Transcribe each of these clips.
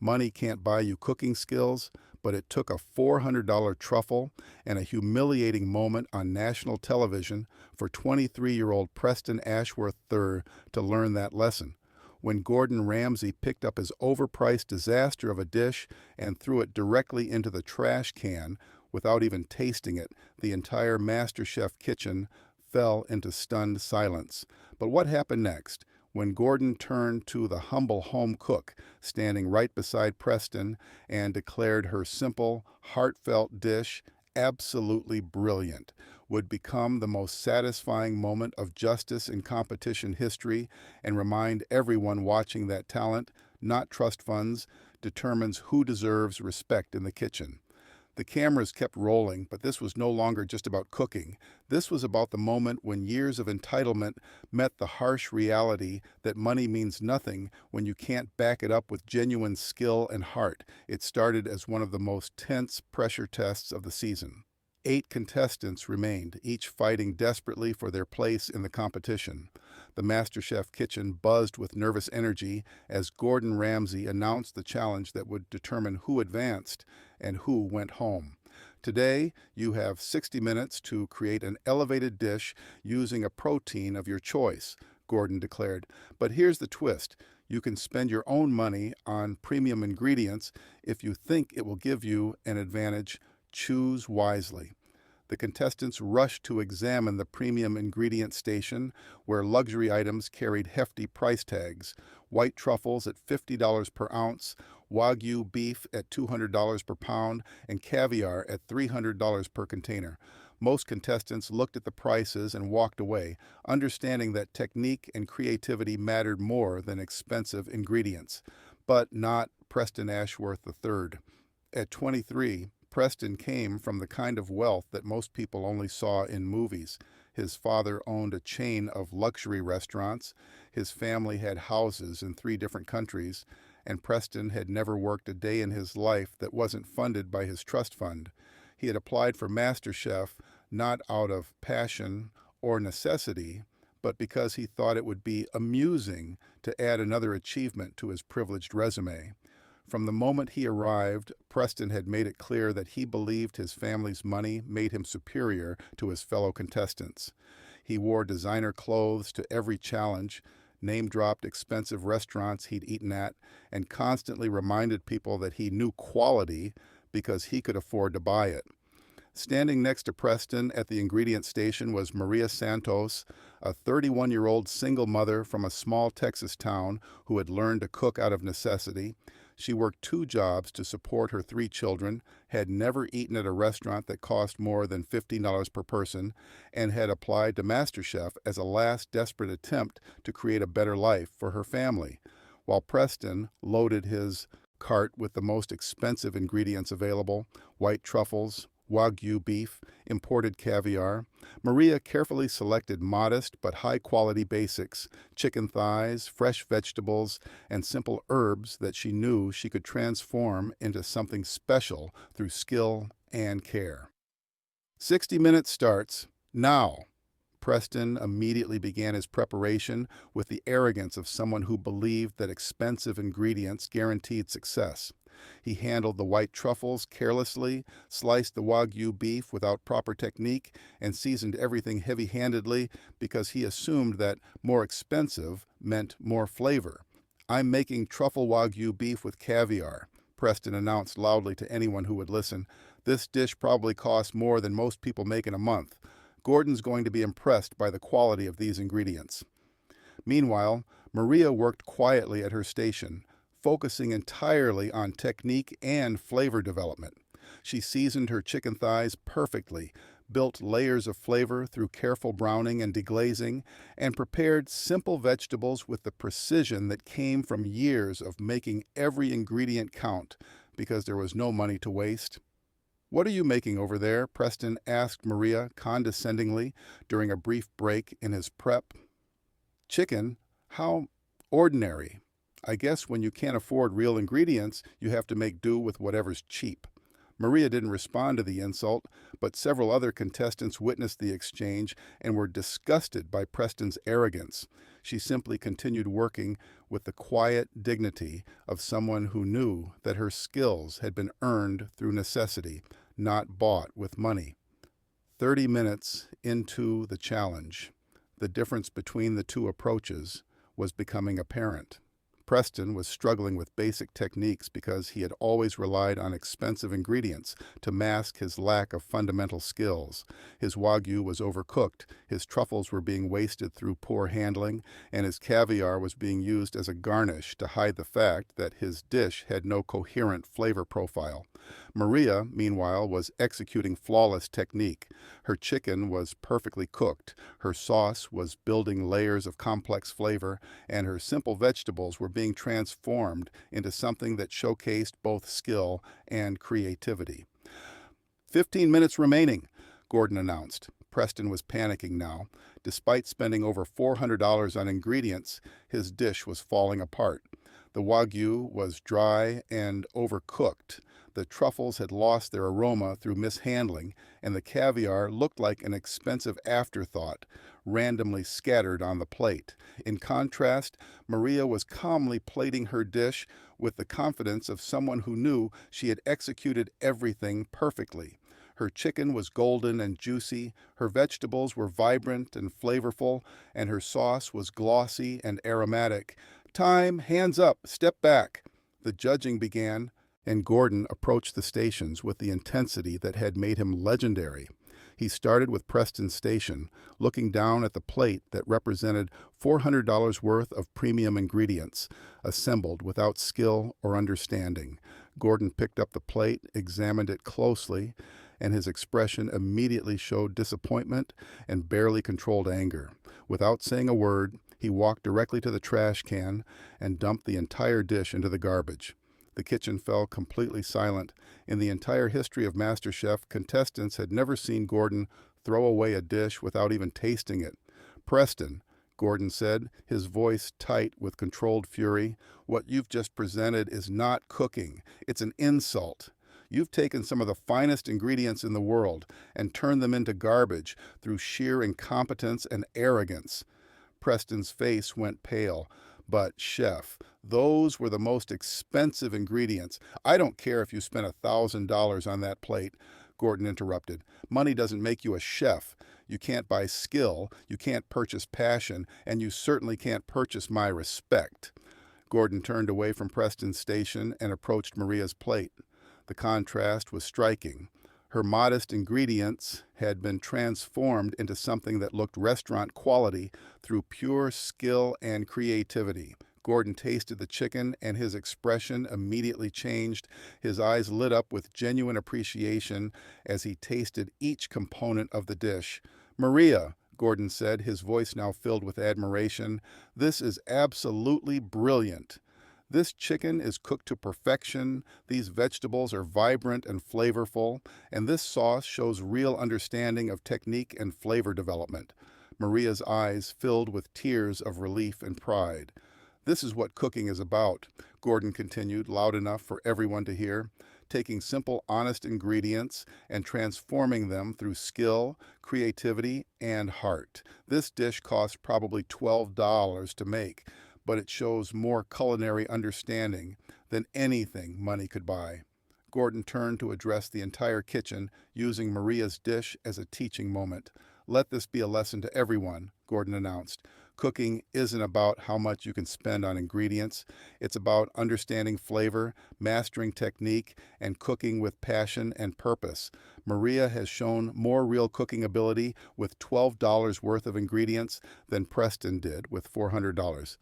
Money can't buy you cooking skills, but it took a $400 truffle and a humiliating moment on national television for 23-year-old Preston Ashworth III to learn that lesson. When Gordon Ramsay picked up his overpriced disaster of a dish and threw it directly into the trash can without even tasting it, the entire MasterChef kitchen fell into stunned silence. But what happened next? When Gordon turned to the humble home cook standing right beside Preston and declared her simple, heartfelt dish, absolutely brilliant, would become the most satisfying moment of justice in competition history and remind everyone watching that talent, not trust funds, determines who deserves respect in the kitchen. The cameras kept rolling, but this was no longer just about cooking. This was about the moment when years of entitlement met the harsh reality that money means nothing when you can't back it up with genuine skill and heart. It started as one of the most tense pressure tests of the season. 8 contestants remained, each fighting desperately for their place in the competition. The MasterChef kitchen buzzed with nervous energy as Gordon Ramsay announced the challenge that would determine who advanced and who went home. Today, you have 60 minutes to create an elevated dish using a protein of your choice, Gordon declared. But here's the twist. You can spend your own money on premium ingredients if you think it will give you an advantage. Choose wisely. The contestants rushed to examine the premium ingredient station, where luxury items carried hefty price tags: white truffles at $50 per ounce, wagyu beef at $200 per pound, and caviar at $300 per container. Most contestants looked at the prices and walked away, understanding that technique and creativity mattered more than expensive ingredients. But not Preston Ashworth III. At 23, Preston came from the kind of wealth that most people only saw in movies. His father owned a chain of luxury restaurants, his family had houses in 3 different countries, and Preston had never worked a day in his life that wasn't funded by his trust fund. He had applied for MasterChef not out of passion or necessity, but because he thought it would be amusing to add another achievement to his privileged resume. From the moment he arrived, Preston had made it clear that he believed his family's money made him superior to his fellow contestants. He wore designer clothes to every challenge, name-dropped expensive restaurants he'd eaten at, and constantly reminded people that he knew quality because he could afford to buy it. Standing next to Preston at the ingredient station was Maria Santos, a 31-year-old single mother from a small Texas town who had learned to cook out of necessity. She worked 2 jobs to support her 3 children, had never eaten at a restaurant that cost more than $15 per person, and had applied to MasterChef as a last desperate attempt to create a better life for her family. While Preston loaded his cart with the most expensive ingredients available: white truffles, wagyu beef, imported caviar, Maria carefully selected modest but high-quality basics: chicken thighs, fresh vegetables, and simple herbs that she knew she could transform into something special through skill and care. 60 minutes starts now. Preston immediately began his preparation with the arrogance of someone who believed that expensive ingredients guaranteed success. He handled the white truffles carelessly, sliced the wagyu beef without proper technique, and seasoned everything heavy-handedly because he assumed that more expensive meant more flavor. "I'm making truffle wagyu beef with caviar," Preston announced loudly to anyone who would listen. "This dish probably costs more than most people make in a month. Gordon's going to be impressed by the quality of these ingredients." Meanwhile, Maria worked quietly at her station, focusing entirely on technique and flavor development. She seasoned her chicken thighs perfectly, built layers of flavor through careful browning and deglazing, and prepared simple vegetables with the precision that came from years of making every ingredient count because there was no money to waste. "What are you making over there?" Preston asked Maria condescendingly during a brief break in his prep. "Chicken? How ordinary. I guess when you can't afford real ingredients, you have to make do with whatever's cheap." Maria didn't respond to the insult, but several other contestants witnessed the exchange and were disgusted by Preston's arrogance. She simply continued working with the quiet dignity of someone who knew that her skills had been earned through necessity, not bought with money. 30 minutes into the challenge, the difference between the two approaches was becoming apparent. Preston was struggling with basic techniques because he had always relied on expensive ingredients to mask his lack of fundamental skills. His wagyu was overcooked, his truffles were being wasted through poor handling, and his caviar was being used as a garnish to hide the fact that his dish had no coherent flavor profile. Maria, meanwhile, was executing flawless technique. Her chicken was perfectly cooked, her sauce was building layers of complex flavor, and her simple vegetables were being transformed into something that showcased both skill and creativity. 15 minutes remaining, Gordon announced. Preston was panicking now. Despite spending over $400 on ingredients, his dish was falling apart. The wagyu was dry and overcooked. The truffles had lost their aroma through mishandling, and the caviar looked like an expensive afterthought, randomly scattered on the plate. In contrast, Maria was calmly plating her dish with the confidence of someone who knew she had executed everything perfectly. Her chicken was golden and juicy, her vegetables were vibrant and flavorful, and her sauce was glossy and aromatic. "Time, hands up, step back." The judging began, and Gordon approached the stations with the intensity that had made him legendary. He started with Preston's station, looking down at the plate that represented $400 worth of premium ingredients, assembled without skill or understanding. Gordon picked up the plate, examined it closely, and his expression immediately showed disappointment and barely controlled anger. Without saying a word, he walked directly to the trash can and dumped the entire dish into the garbage. The kitchen fell completely silent. In the entire history of MasterChef, contestants had never seen Gordon throw away a dish without even tasting it. "Preston," Gordon said, his voice tight with controlled fury, "what you've just presented is not cooking. It's an insult. You've taken some of the finest ingredients in the world and turned them into garbage through sheer incompetence and arrogance." Preston's face went pale. "But, chef, those were the most expensive ingredients. I don't care if you spent $1,000 on that plate," Gordon interrupted. "Money doesn't make you a chef. You can't buy skill, you can't purchase passion, and you certainly can't purchase my respect." Gordon turned away from Preston's station and approached Maria's plate. The contrast was striking. Her modest ingredients had been transformed into something that looked restaurant quality through pure skill and creativity. Gordon tasted the chicken, and his expression immediately changed. His eyes lit up with genuine appreciation as he tasted each component of the dish. "Maria," Gordon said, his voice now filled with admiration, "this is absolutely brilliant. This chicken is cooked to perfection, these vegetables are vibrant and flavorful, and this sauce shows real understanding of technique and flavor development." Maria's eyes filled with tears of relief and pride. "This is what cooking is about," Gordon continued, loud enough for everyone to hear, "taking simple, honest ingredients and transforming them through skill, creativity, and heart. This dish costs probably $12 to make, but it shows more culinary understanding than anything money could buy." Gordon turned to address the entire kitchen, using Maria's dish as a teaching moment. "Let this be a lesson to everyone," Gordon announced. "Cooking isn't about how much you can spend on ingredients. It's about understanding flavor, mastering technique, and cooking with passion and purpose. Maria has shown more real cooking ability with $12 worth of ingredients than Preston did with $400.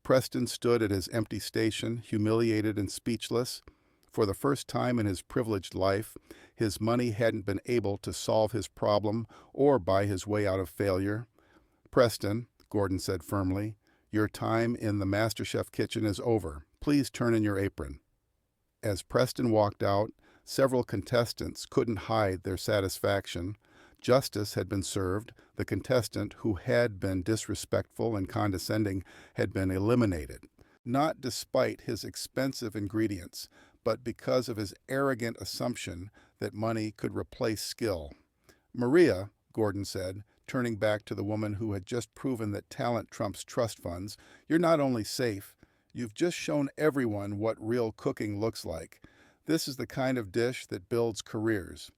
Preston stood at his empty station, humiliated and speechless. For the first time in his privileged life, his money hadn't been able to solve his problem or buy his way out of failure. "Preston," Gordon said firmly, "your time in the MasterChef kitchen is over. Please turn in your apron." As Preston walked out, several contestants couldn't hide their satisfaction. Justice had been served. The contestant who had been disrespectful and condescending had been eliminated. not despite his expensive ingredients, but because of his arrogant assumption that money could replace skill. Maria, Gordon said, turning back to the woman who had just proven that talent trumps trust funds, you're not only safe, you've just shown everyone what real cooking looks like. This is the kind of dish that builds careers.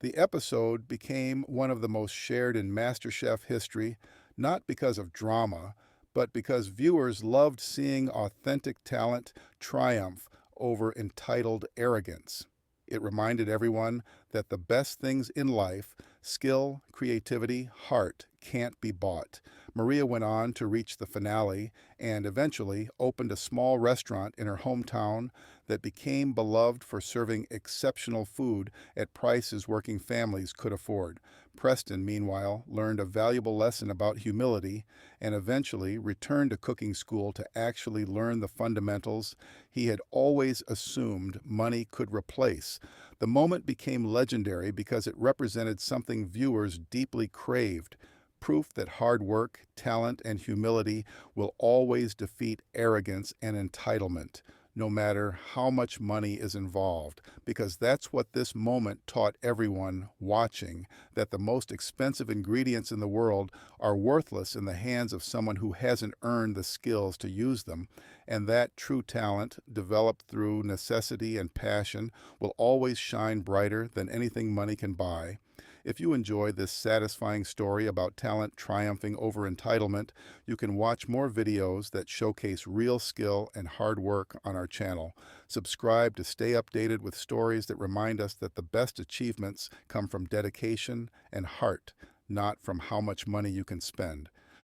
The episode became one of the most shared in MasterChef history, not because of drama, but because viewers loved seeing authentic talent triumph over entitled arrogance. It reminded everyone that the best things in life, skill, creativity, heart, can't be bought. Maria went on to reach the finale and eventually opened a small restaurant in her hometown that became beloved for serving exceptional food at prices working families could afford. Preston, meanwhile, learned a valuable lesson about humility and eventually returned to cooking school to actually learn the fundamentals he had always assumed money could replace. The moment became legendary because it represented something viewers deeply craved: proof that hard work, talent, and humility will always defeat arrogance and entitlement, no matter how much money is involved, because that's what this moment taught everyone watching, that the most expensive ingredients in the world are worthless in the hands of someone who hasn't earned the skills to use them, and that true talent, developed through necessity and passion, will always shine brighter than anything money can buy. If you enjoy this satisfying story about talent triumphing over entitlement, you can watch more videos that showcase real skill and hard work on our channel. Subscribe to stay updated with stories that remind us that the best achievements come from dedication and heart, not from how much money you can spend.